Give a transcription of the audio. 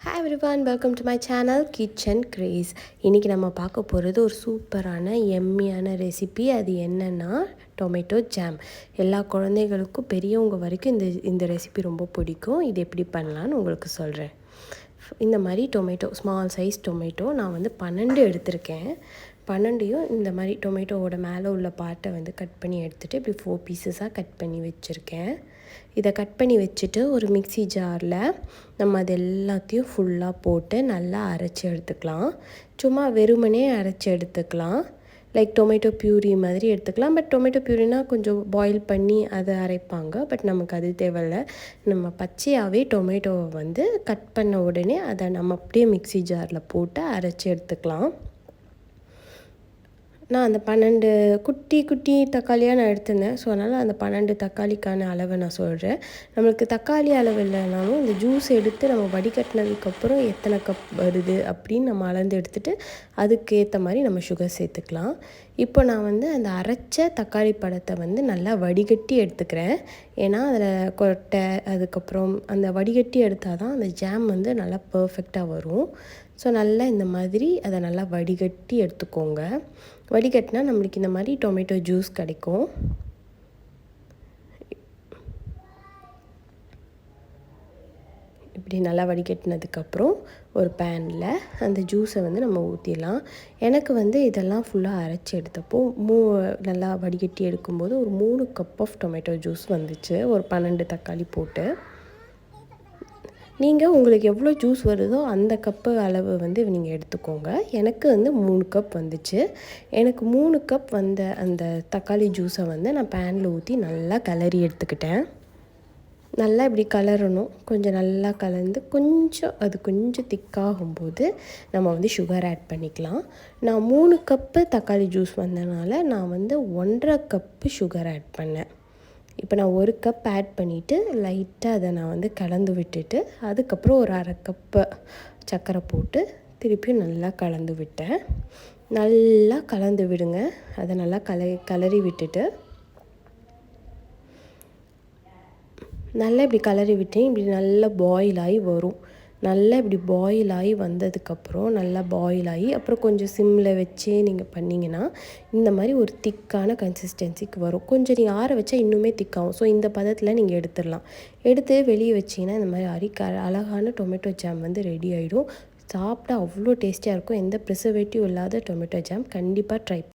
Hi everyone, welcome to my channel Kitchen Craze. இன்றைக்கி நம்ம பார்க்க போகிறது ஒரு சூப்பரான எம்மியான ரெசிபி. அது என்னென்னா டொமேட்டோ ஜாம். எல்லா குழந்தைகளுக்கும் பெரியவங்க வரைக்கும் இந்த ரெசிபி ரொம்ப பிடிக்கும். இது எப்படி பண்ணலான்னு உங்களுக்கு சொல்கிறேன். இந்த மாதிரி டொமேட்டோ, ஸ்மால் சைஸ் டொமேட்டோ நான் 12 எடுத்திருக்கேன். 12ஐயும் இந்த மாதிரி டொமேட்டோவோட மேலே உள்ள பார்ட்டை கட் பண்ணி எடுத்துகிட்டு இப்படி 4 பீசஸாக கட் பண்ணி வச்சுருக்கேன். இதை கட் பண்ணி வச்சுட்டு ஒரு மிக்ஸி ஜாரில் நம்ம அது எல்லாத்தையும் ஃபுல்லாக போட்டு நல்லா அரைச்சி எடுத்துக்கலாம். சும்மா வெறுமனே அரைச்சி எடுத்துக்கலாம். லைக் டொமேட்டோ பியூரி மாதிரி எடுத்துக்கலாம். பட் டொமேட்டோ பியூரினா கொஞ்சம் பாயில் பண்ணி அதை அரைப்பாங்க. பட் நமக்கு அது தேவையில்லை. நம்ம பச்சையாகவே டொமேட்டோவை கட் பண்ண உடனே அதை நம்ம அப்படியே மிக்ஸி ஜாரில் போட்டு அரைச்சி எடுத்துக்கலாம். நான் அந்த 12 குட்டி தக்காளியாக நான் எடுத்திருந்தேன். ஸோ அதனால் அந்த 12 தக்காளிக்கான அளவை நான் சொல்கிறேன். நம்மளுக்கு தக்காளி அளவு இல்லைனாலும் இந்த ஜூஸ் எடுத்து நம்ம வடிகட்டினதுக்கப்புறம் எத்தனை கப் வருது அப்படின்னு நம்ம அளந்து எடுத்துகிட்டு அதுக்கேற்ற மாதிரி நம்ம சுகர் சேர்த்துக்கலாம். இப்போ நான் அந்த அரைச்ச தக்காளி பழத்தை நல்லா வடிகட்டி எடுத்துக்கிறேன். ஏன்னா அதில் கொட்டை அதுக்கப்புறம் அந்த வடிகட்டி எடுத்தால் தான் அந்த ஜாம் நல்லா பர்ஃபெக்டாக வரும். ஸோ நல்லா இந்த மாதிரி அதை நல்லா வடிகட்டி எடுத்துக்கோங்க. வடிகட்டினா நம்மளுக்கு இந்த மாதிரி டொமேட்டோ ஜூஸ் கிடைக்கும். இப்படி நல்லா வடிகட்டினதுக்கப்புறம் ஒரு பேனில் அந்த ஜூஸை நம்ம ஊற்றிடலாம். எனக்கு இதெல்லாம் ஃபுல்லாக அரைச்சி எடுத்தப்போ நல்லா வடிகட்டி எடுக்கும்போது ஒரு 3 கப் ஆஃப் டொமேட்டோ ஜூஸ் வந்துச்சு. ஒரு 12 தக்காளி போட்டு. நீங்கள் உங்களுக்கு எவ்வளோ ஜூஸ் வருதோ அந்த கப்பு அளவு நீங்கள் எடுத்துக்கோங்க. எனக்கு 3 கப் வந்துச்சு. எனக்கு 3 கப் வந்த அந்த தக்காளி ஜூஸை நான் பேனில் ஊற்றி நல்லா கிளறி எடுத்துக்கிட்டேன். நல்லா இப்படி கலரணும். கொஞ்சம் நல்லா கலந்து கொஞ்சம் திக்காகும்போது நம்ம சுகர் ஆட் பண்ணிக்கலாம். நான் 3 கப்பு தக்காளி ஜூஸ் வந்தனால நான் 1.5 கப்பு சுகர் ஆட் பண்ணேன். இப்போ நான் 1 கப் ஆட் பண்ணிவிட்டு லைட்டாக அதை நான் கலந்து விட்டுட்டு அதுக்கப்புறம் ஒரு 1/2 கப்பு சர்க்கரை போட்டு திருப்பியும் நல்லா கலந்து விட்டேன். நல்லா கலந்து விடுங்க. அதை நல்லா கலரி விட்டுட்டு நல்லா இப்படி கலரி விட்டேன். இப்படி நல்லா பாயில் ஆகி வரும். நல்லா இப்படி பாயில் ஆகி வந்ததுக்கப்புறம் நல்லா பாயில் ஆகி அப்புறம் கொஞ்சம் சிம்மில் வச்சே நீங்கள் பண்ணிங்கன்னா இந்த மாதிரி ஒரு திக்கான கன்சிஸ்டன்சிக்கு வரும். கொஞ்சம் நீங்கள் ஆற வச்சா இன்னுமே திக்காகும். ஸோ இந்த பதத்தில் நீங்கள் எடுத்துடலாம். எடுத்து வெளியே வச்சிங்கன்னா இந்த மாதிரி அழகான டொமேட்டோ ஜாம் ரெடி ஆகிடும். சாப்பிட்டா அவ்வளோ டேஸ்டியாக இருக்கும். எந்த ப்ரிசர்வேட்டிவ் இல்லாத டொமேட்டோ ஜாம் கண்டிப்பாக ட்ரை